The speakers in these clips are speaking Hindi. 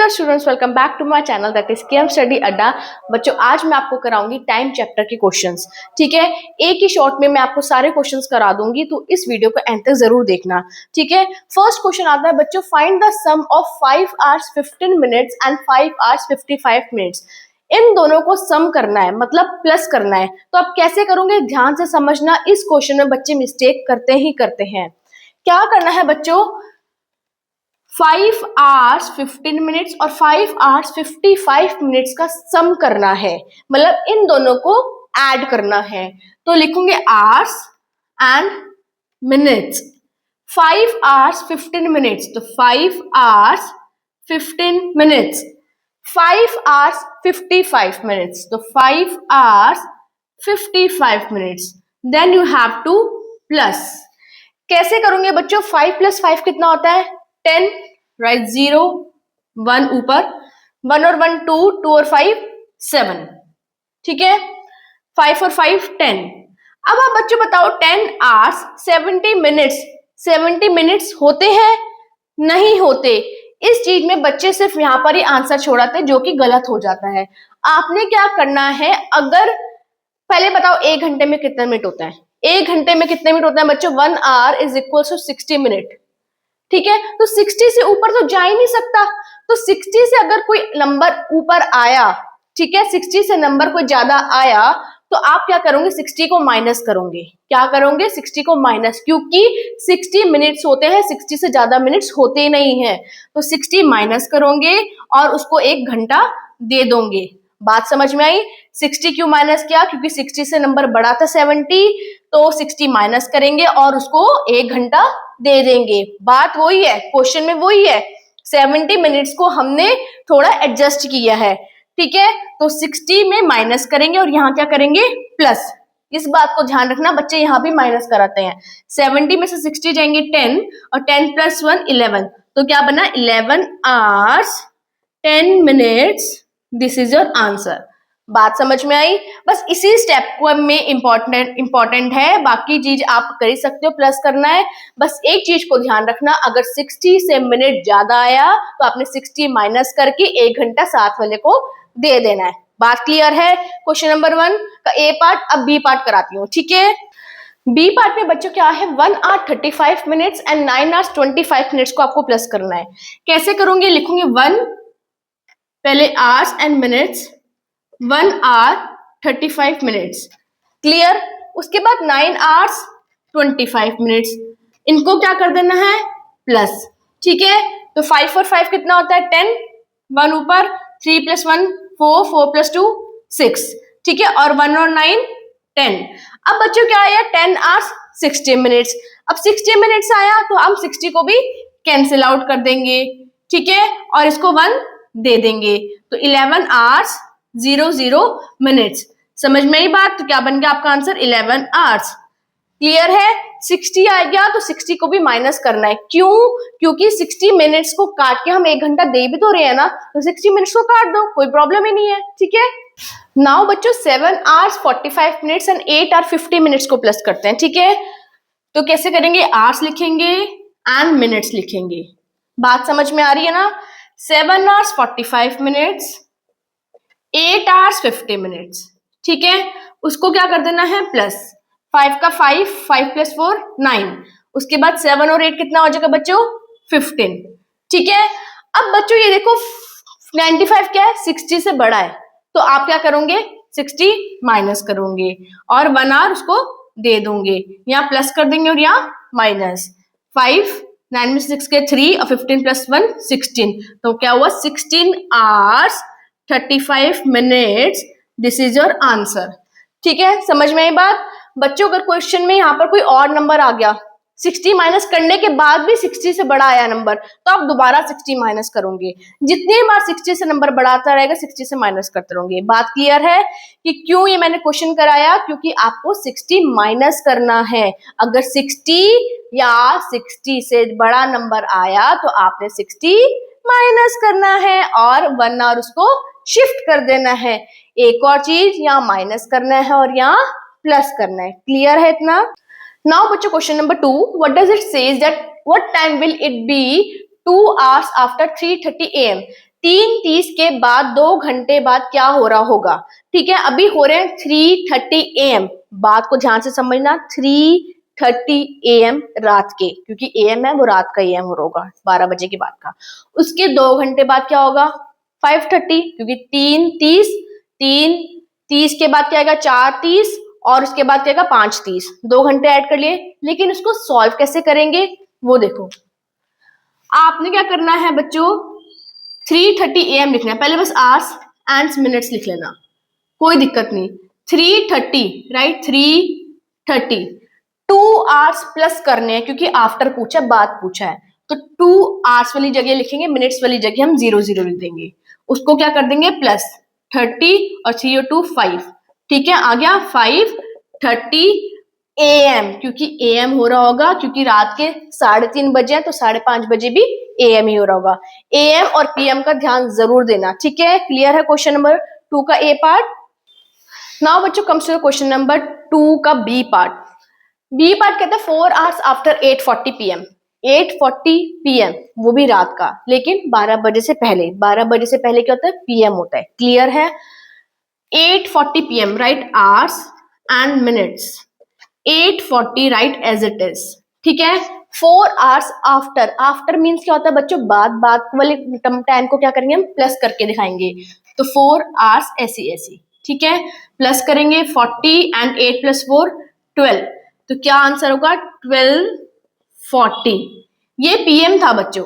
Dear students, welcome back to my channel that is KM study Adda. बच्चों, आज मैं आपको कराऊंगी टाइम चैप्टर के क्वेश्चंस। ठीक है, एक ही शॉट में मैं आपको सारे क्वेश्चंस करा दूंगी, तो इस वीडियो को एंड तक जरूर देखना। ठीक है, फर्स्ट क्वेश्चन आता है बच्चों, find the sum of 5 hours 15 minutes and 5 hours 55 minutes। इन दोनों को सम करना है, मतलब प्लस करना है। तो आप कैसे करोगे, ध्यान से समझना। इस क्वेश्चन में बच्चे मिस्टेक करते ही करते हैं। क्या करना है बच्चों, 5 hours 15 minutes और 5 hours 55 minutes का सम करना है, मतलब इन दोनों को ऐड करना है। तो लिखूंगे hours and minutes। 5 hours 15 minutes, तो 5 hours 15 minutes। 5 hours 55 minutes, तो 5 hours 55 minutes। Then you have to plus. कैसे करोगे बच्चों, 5 + 5 कितना होता है, 10, राइट। 0 1 ऊपर, 1 और 1 2, 2 और 5 7। ठीक है, 5 और 5 10। अब आप बच्चों बताओ, 10 hours 70 minutes 70 minutes होते हैं? नहीं होते। इस चीज में बच्चे सिर्फ यहाँ पर ही आंसर छोड़ाते, जो कि गलत हो जाता है। आपने क्या करना है, अगर पहले बताओ 1 घंटे में कितने मिनट होता है, 1 घंटे में कितने मिनट होता है बच्चों, 1 hour = 60 मिनट। ठीक है, तो 60 से ऊपर तो जा ही नहीं सकता। तो 60 से अगर कोई नंबर ऊपर आया, ठीक है, 60 से नंबर कोई ज्यादा आया, तो आप क्या करोगे, 60 को माइनस करोगे। क्या करोगे, 60 को माइनस, क्योंकि 60 मिनट्स होते हैं, 60 से ज्यादा मिनट्स होते नहीं है। तो 60 माइनस करोगे और उसको 1 घंटा दे दोगे। बात समझ में आई? 60 क्यों माइनस किया, क्योंकि 60 से नंबर बड़ा था 70, तो 60 माइनस करेंगे और उसको 1 घंटा दे देंगे। बात वही है, क्वेश्चन में वही है। 70 मिनट्स को हमने थोड़ा एडजस्ट किया है। ठीक है, तो 60 में माइनस करेंगे और यहाँ क्या करेंगे, प्लस। इस बात को ध्यान रखना, बच्चे यहाँ भी माइनस कराते हैं। 70 में से 60 जाएंगे 10, और 10 + 1 11। तो क्या बना, 11 hours 10 minutes। This is your answer. बात समझ में आई? बस इसी स्टेप को में इंपॉर्टेंट है, बाकी चीज आप कर ही सकते हो, प्लस करना है। बस एक चीज को ध्यान रखना, अगर 60 से मिनट ज्यादा आया तो आपने 60 माइनस करके 1 घंटा साथ वाले को दे देना है। बात क्लियर है? क्वेश्चन नंबर 1 का ए पार्ट। अब बी पार्ट कराती हूँ। ठीक है, बी पार्ट में बच्चों क्या है, 1 hour 35 minutes and 9 hours 25 minutes को आपको प्लस करना है। कैसे करूंगी, लिखूंगी 1 पहले hours and minutes, 1 hour 35 minutes। Clear? उसके बाद 9 hours 25 minutes। इनको क्या कर देना है, प्लस। ठीक है, तो 5 और 5 कितना होता है, 10, 1 ऊपर, 3 + 1 4, 4 + 2 6। ठीक है, और 1 और 9 10। अब बच्चों क्या आया, 10 hours 60 minutes। अब 60 minutes आया तो हम 60 को भी कैंसिल आउट कर देंगे। ठीक है, और इसको 1 दे देंगे, तो 11 hours 00 minutes। समझ में आई बात? तो क्या बन गया आपका आंसर, 11 hours। क्लियर है? 60 आ गया तो 60 को भी माइनस करना है। क्यों? क्योंकि 60 मिनट्स को काट के हम 1 घंटा दे भी तो रहे हैं ना, तो 60 मिनट्स को काट दो, कोई प्रॉब्लम ही नहीं है। ठीक है, नाउ बच्चों 7 hours 45 minutes and 8 hour 50 minutes को प्लस करते हैं। ठीक है, तो कैसे करेंगे, आवर्स लिखेंगे एंड मिनट्स लिखेंगे। बात समझ में आ रही है ना? 7 hours 45 minutes, 8 hours 50 minutes। ठीक है, उसको क्या कर देना है, प्लस। 5 का 5, 5 + 4 9। उसके बाद 7 और 8 कितना हो जाएगा बच्चों, 15। ठीक है, अब बच्चों ये देखो 95 क्या है, 60 से बड़ा है, तो आप क्या करोगे, 60 माइनस करोगे और 1 hour उसको दे दोगे। यहाँ प्लस कर देंगे और यहाँ माइनस। 5 9 में 6 के 3 और 15 + 1 16। तो क्या हुआ, 16 hours 35 minutes। This is your answer. ठीक है, समझ में आई बात? बच्चों अगर क्वेश्चन में यहाँ पर कोई और नंबर आ गया, 60 माइनस करने के बाद भी 60 से बड़ा आया नंबर, तो आप दोबारा 60 माइनस करोगे। जितनी बार 60 से नंबर बढ़ाता रहेगा, 60 से माइनस करते रहोगे। बात क्लियर है कि क्यों ये मैंने क्वेश्चन कराया? क्योंकि आपको 60 माइनस करना है। अगर 60 या 60 से बड़ा नंबर आया तो आपने 60 माइनस करना है और 1 hour उसको शिफ्ट कर देना है। एक और चीज, यहाँ माइनस करना है और यहाँ प्लस करना है। क्लियर है इतना? नाउ बच्चों question number 2, what does it says that what time will it be 2 hours after 3:30 AM। 3:30 के बाद 2 घंटे बाद क्या हो रहा होगा? ठीक है, अभी हो रहे हैं 3:30 AM। बात को ध्यान से समझना, 3:30 AM रात के, क्योंकि AM है वो रात का AM हो रहा होगा 12 बजे के बाद का। उसके 2 घंटे बाद क्या होगा? 5:30, क्योंकि 3:30 के बाद क्या आएगा? 4:30 और उसके बाद क्या आएगा? 5:30। 2 घंटे ऐड कर लिए। लेकिन इसको सॉल्व कैसे करेंगे वो देखो। आपने क्या करना है बच्चों, 3:30 AM लिखना है। पहले बस आवर्स एंड मिनट्स लिख लेना, कोई दिक्कत नहीं। 3:30 राइट, 3:30 2 आवर्स प्लस करने हैं, क्योंकि आफ्टर पूछा, बाद पूछा है, तो 2 आवर्स वाली जगह लिखेंगे, मिनट्स वाली जगह हम 0 लिख देंगे। उसको क्या कर देंगे? प्लस 30 और 3 और 2 5। ठीक है, आ गया 5:30 AM, क्योंकि AM हो रहा होगा, क्योंकि रात के 3:30 बजे हैं, तो 5:30 बजे भी AM ही हो रहा होगा। AM और PM का ध्यान जरूर देना। ठीक है, क्लियर है क्वेश्चन नंबर 2 का A पार्ट। नाउ बच्चों कम्स टू क्वेश्चन नंबर 2 का B पार्ट। B पार्ट कहता है 4 आवर्स आफ्टर 8:40 PM। 8:40 PM वो भी रात का, लेकिन 12 बजे से पहले। 12 बजे से पहले क्या होता है? PM होता है। क्लियर है? 8:40 PM right, hours and minutes. 8:40 right as it is. ठीक है, 4 आवर्स आफ्टर। आफ्टर मीन्स क्या होता है बच्चों? बाद वाले टाइम को क्या करेंगे हम? प्लस करके दिखाएंगे। तो 4 आवर्स ऐसी। ठीक है, प्लस करेंगे 40 एंड 8 + 4 12। तो क्या आंसर होगा? 12:40। ये PM था बच्चों।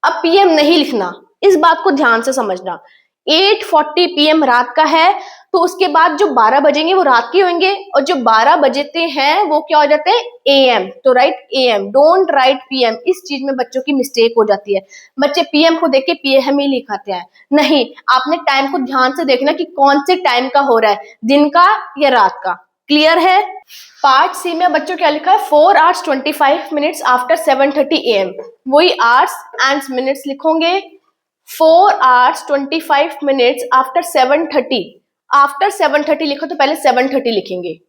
अब PM नहीं लिखना, इस बात को ध्यान से समझना। 8:40 PM रात का है, तो उसके बाद जो 12 बजेंगे वो रात के होंगे, और जो 12 बजते हैं वो क्या हो जाते हैं? AM। तो right AM, don't write PM। इस चीज में बच्चों की मिस्टेक हो जाती है। बच्चे PM को देख के PM ही लिखाते हैं। नहीं, आपने टाइम को ध्यान से देखना कि कौन से टाइम का हो रहा है, दिन का या रात का। क्लियर है? पार्ट सी में बच्चों क्या लिखा है? 4 आवर्स 25 मिनट्स आफ्टर 7:30 AM। वही आवर्स एंड मिनट्स लिखोगे। 4 आवर्स 25 मिनट्स आफ्टर 7:30। आफ्टर 7:30 लिखो तो पहले 7:30 लिखेंगे।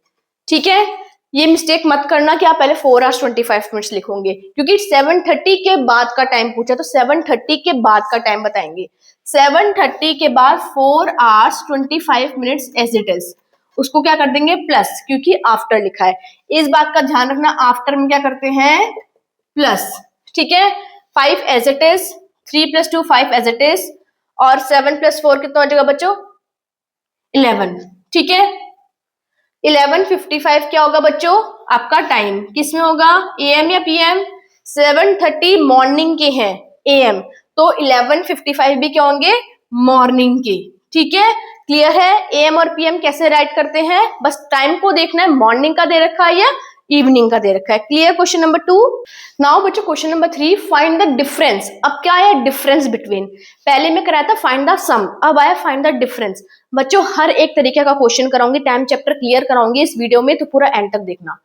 ठीक है, ये मिस्टेक मत करना कि आप पहले 4 आवर्स 25 मिनट्स लिखोगे, क्योंकि 7:30 के बाद का टाइम पूछा, तो 7:30 के बाद का टाइम बताएंगे। 7:30 के बाद 4 hours 25 minutes as it is, उसको क्या कर देंगे? प्लस, क्योंकि आफ्टर लिखा है। इस बात का ध्यान रखना, आफ्टर में क्या करते हैं? प्लस। ठीक है, 5 as it is, 3 + 2 5 as it is, और 7 + 4 कितना हो जाएगा बच्चों? 11। ठीक है, 11:55 क्या होगा बच्चों? आपका टाइम किसमें होगा? AM या PM? 7:30 मॉर्निंग के हैं AM, तो 11:55 भी क्या होंगे? मॉर्निंग के। ठीक है, क्लियर है? AM और PM कैसे राइट करते हैं? बस टाइम को देखना है, मॉर्निंग का दे रखा है या इवनिंग का दे रखा है। Clear question number 2। नाउ बच्चों question number 3, find the difference. अब क्या है? Difference between. पहले में कराया था फाइंड द सम, अब आया फाइंड द डिफरेंस। बच्चों हर एक तरीके का क्वेश्चन कराऊंगी, टाइम चैप्टर क्लियर कराऊंगी इस वीडियो में, तो पूरा एंड तक देखना।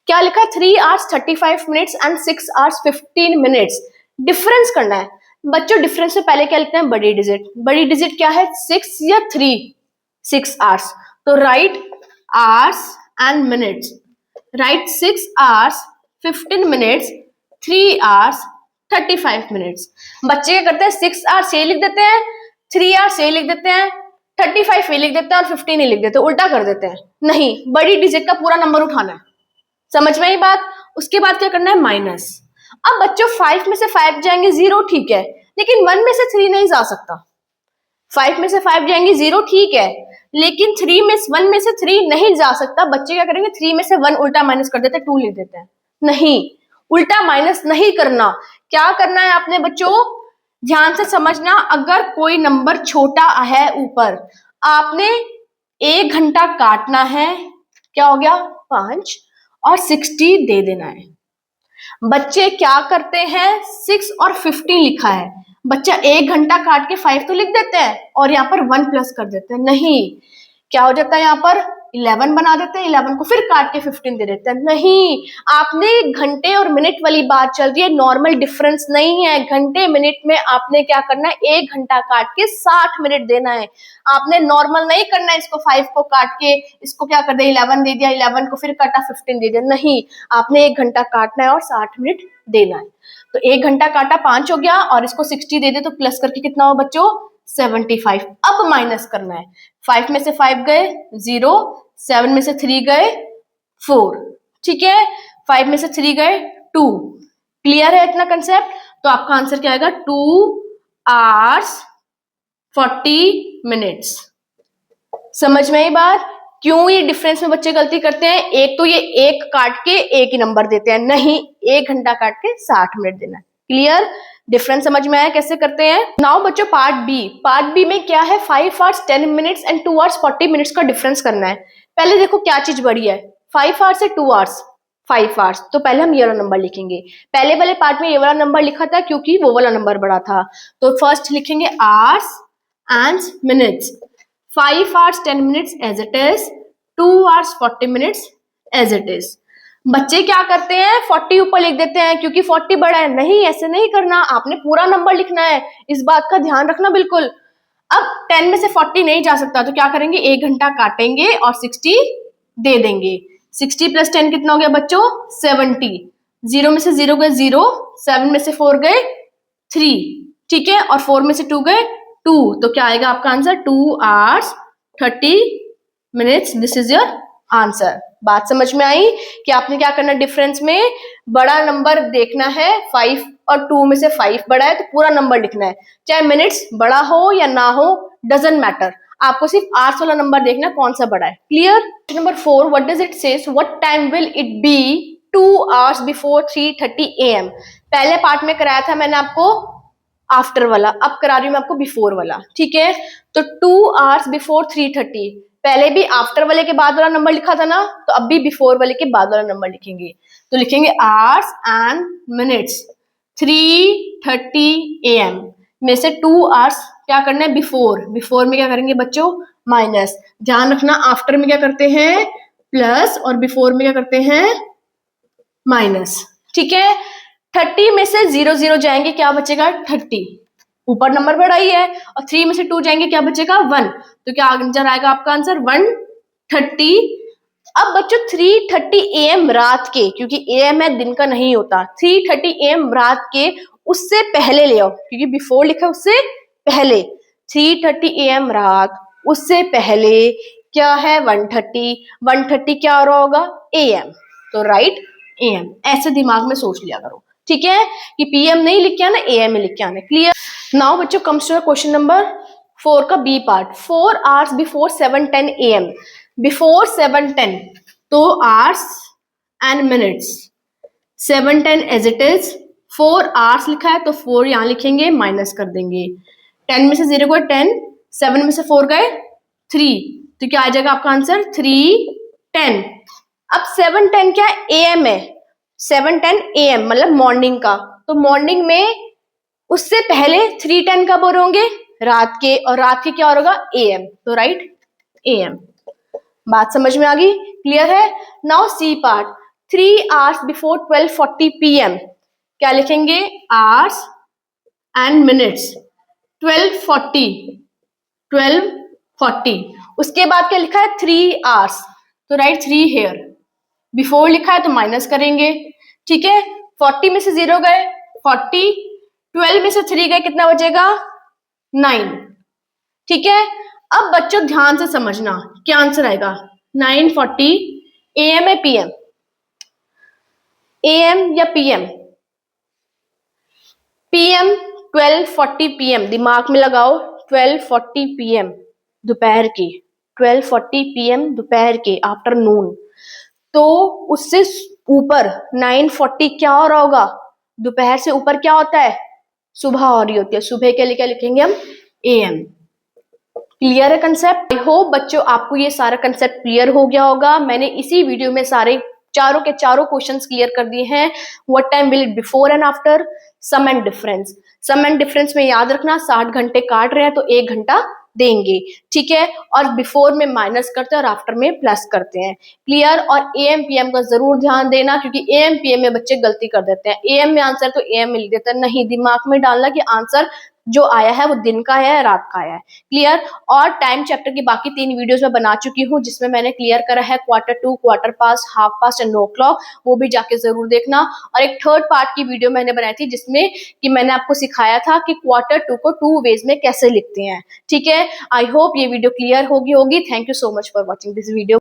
क्या लिखा है? 3 hours 35 minutes and 6 hours 15 minutes. Difference करना है बच्चों। डिफरेंस से पहले क्या लिखते हैं? बड़ी डिजिट। बड़ी डिजिट क्या है? 6 या 3? 6 आवर्स, तो right hours and minutes. Right 6 hours 15 minutes, 3 hours 35 minutes. बच्चे क्या करते हैं? 6 आवर्स ये लिख देते हैं, 3 आवर्स ये लिख देते हैं, 35 ये लिख देते हैं और 15 ये लिख देते हैं, उल्टा कर देते हैं। नहीं, बड़ी डिजिट का पूरा नंबर उठाना है। समझ में आई बात? उसके बाद क्या करना है? माइनस। अब बच्चों 5 में से 5 जाएंगे 0, ठीक है, लेकिन 1 में से 3 नहीं जा सकता। 5 में से 5 जाएंगे 0, ठीक है, लेकिन 1 में से 3 नहीं जा सकता। बच्चे क्या करेंगे? 3 में से 1 उल्टा माइनस कर देते हैं, 2 लिख देते हैं। नहीं, उल्टा माइनस नहीं करना। क्या करना है आपने बच्चों? ध्यान से समझना। अगर कोई नंबर छोटा है ऊपर, आपने 1 घंटा काटना है, क्या हो गया? 5, और 60 दे देना है। बच्चे क्या करते हैं? 6 और 15 लिखा है, बच्चा 1 घंटा काट के 5 तो लिख देते हैं और यहाँ पर 1 प्लस कर देते हैं। नहीं, क्या हो जाता है यहाँ पर? 11 बना देते हैं, 11 को फिर काट के 15 दे देते हैं। नहीं, आपने घंटे और मिनट वाली बात चल रही है, नॉर्मल डिफरेंस नहीं है। घंटे मिनट में आपने क्या करना है, 1 घंटा काट के 60 मिनट देना है। आपने नॉर्मल नहीं करना है, इसको 5 को काट के इसको क्या कर दिया 11 दे दिया, 11 को फिर काटा 15 दे दिया। नहीं, आपने 1 घंटा काटना है और 60 मिनट देना है। तो 1 घंटा काटा 5 हो गया और इसको 60 दे दे तो प्लस करके कितना हो बच्चों 75। अब माइनस करना है, 5 में से 5 गए 0, 7 में से 3 गए 4, ठीक है, 5 में से 3 गए 2। क्लियर है इतना कंसेप्ट? तो आपका आंसर क्या आएगा 2 hours 40 minutes। समझ में आई बात? क्यों ये डिफरेंस में बच्चे गलती करते हैं? एक तो ये एक काट के एक ही नंबर देते हैं, नहीं 1 घंटा काट के 60 मिनट देना है। क्लियर? डिफरेंस समझ में आया कैसे करते हैं? नाउ बच्चों पार्ट बी में क्या है, 5 hours 10 minutes and 2 hours 40 minutes का डिफरेंस करना है। पहले देखो क्या चीज बड़ी है, 5 hours से 2 hours 5 hours, तो पहले हम ये वाला नंबर लिखेंगे। पहले वाले पार्ट में ये वाला नंबर लिखा था क्योंकि वो वाला नंबर बड़ा था, तो फर्स्ट लिखेंगे hours and minutes। 5 hours 10 minutes as it is, 2 hours 40 minutes as it is। बच्चे क्या करते हैं 40 ऊपर लिख देते हैं क्योंकि 40 बड़ा है। नहीं, ऐसे नहीं करना, आपने पूरा नंबर लिखना है, इस बात का ध्यान रखना बिल्कुल। अब 10 में से 40 नहीं जा सकता तो क्या करेंगे, 1 घंटा काटेंगे और 60 दे देंगे। 60 प्लस 10 कितना हो गया बच्चों 70। 0 में से 0 गए 0, 7 में से 4 गए 3, ठीक है, और 4 में से 2 गए 2, तो क्या आएगा आपका answer 2 hours 30 minutes। This is your answer. बात समझ में आई कि आपने क्या करना, डिफरेंस में बड़ा नंबर देखना है, 5 और 2 में से 5 बड़ा है तो पूरा नंबर लिखना है, चाहे मिनट्स बड़ा हो या ना हो, डजंट मैटर, आपको सिर्फ आवर्स वाला नंबर देखना कौन सा बड़ा है। Clear? Number 4, what does it says, what time will it be 2 hours before 3:30 AM। पहले पार्ट में कराया था मैंने आपको आफ्टर वाला, अब करा रही हूं मैं आपको बिफोर वाला, ठीक है। तो 2 hours बिफोर 3:30, पहले भी आफ्टर वाले के बाद वाला नंबर लिखा था ना, तो अब भी बिफोर वाले के बाद वाला नंबर लिखेंगे। तो लिखेंगे आवर्स एंड मिनट्स 3:30 AM में से 2 hours क्या करना है बिफोर में क्या करेंगे बच्चों माइनस। ध्यान रखना आफ्टर में क्या करते हैं प्लस और बिफोर में क्या करते हैं माइनस, ठीक है। 30 में से 0 0 जाएंगे, क्या बचेगा 30, ऊपर नंबर बढ़ा ही है, और 3 में से 2 जाएंगे, क्या बचेगा 1, तो क्या आंसर आएगा आपका आंसर 1:30। अब बच्चों 3:30 AM रात के, क्योंकि AM है दिन का नहीं होता, 3:30 AM रात के उससे पहले ले आओ, क्योंकि बिफोर लिखा है उससे पहले, 3:30 AM रात उससे पहले क्या है 1:30 क्या हो रहा होगा AM, तो राइट AM। ऐसे दिमाग में सोच लिया करो, ठीक है, कि PM नहीं लिख के आना AM में लिख के आना। क्लियर? नाउ बच्चों कम्स टू क्वेश्चन नंबर 4 का B part, 4 hours before 7:10 AM। Before 7:10 तो hours and minutes 7:10 as it is, 4 hours लिखा है तो 4 यहां लिखेंगे, माइनस कर देंगे। 10 में से 0 गए 10, 7 में से 4 गए 3, तो क्या आ जाएगा आपका आंसर 3:10। अब 7:10 क्या AM है, 7:10 AM मतलब मॉर्निंग का, तो मॉर्निंग में उससे पहले 3:10 कब हो रहे होंगे रात के, और रात के क्या हो रहा AM, तो राइट AM। बात समझ में आ गई? क्लियर है? Now C part, 3 hours before 12:40 PM, क्या लिखेंगे आवर्स एंड मिनट्स 12:40, उसके बाद क्या लिखा है 3 hours, तो राइट 3 हेयर, बिफोर लिखा है तो माइनस करेंगे, ठीक है। 40 में से 0 गए 40, 12 में से 3 गए, कितना बचेगा 9, ठीक है। अब बच्चों ध्यान से समझना क्या आंसर आएगा, 9:40 AM है PM, AM या PM, PM 12:40 PM, दिमाग में लगाओ 12:40 PM दोपहर की, 12:40 PM दोपहर के आफ्टरनून, तो उससे ऊपर 9:40 क्या हो रहा होगा, दोपहर से ऊपर क्या होता है सुबह हो रही होती है, सुबह के लिए क्या लिखेंगे हम AM। क्लियर है कंसेप्ट? आई होप बच्चों आपको ये सारा कंसेप्ट क्लियर हो गया होगा। मैंने इसी वीडियो में सारे चारों के चारों क्वेश्चंस क्लियर कर दिए हैं। What time will it before and after, sum and difference. Sum and difference में याद रखना 60 घंटे काट रहे हैं तो 1 घंटा देंगे, ठीक है। और बिफोर में माइनस करते हैं और आफ्टर में प्लस करते हैं, क्लियर। और एएम पीएम का जरूर ध्यान देना, क्योंकि एएम पीएम में बच्चे गलती कर देते हैं। एएम में आंसर तो एएम में लिख देते हैं, नहीं, दिमाग में डालना कि आंसर जो आया है वो दिन का है या रात का है, क्लियर। और टाइम चैप्टर की बाकी 3 वीडियोस मैं बना चुकी हूँ, जिसमें मैंने क्लियर करा है quarter to, quarter past, half past and o'clock, वो भी जाके जरूर देखना। और एक थर्ड पार्ट की वीडियो मैंने बनाई थी, जिसमें कि मैंने आपको सिखाया था कि क्वार्टर टू को 2 वेज में कैसे लिखते हैं, ठीक है। आई होप ये वीडियो क्लियर होगी। Thank you so much for watching this video.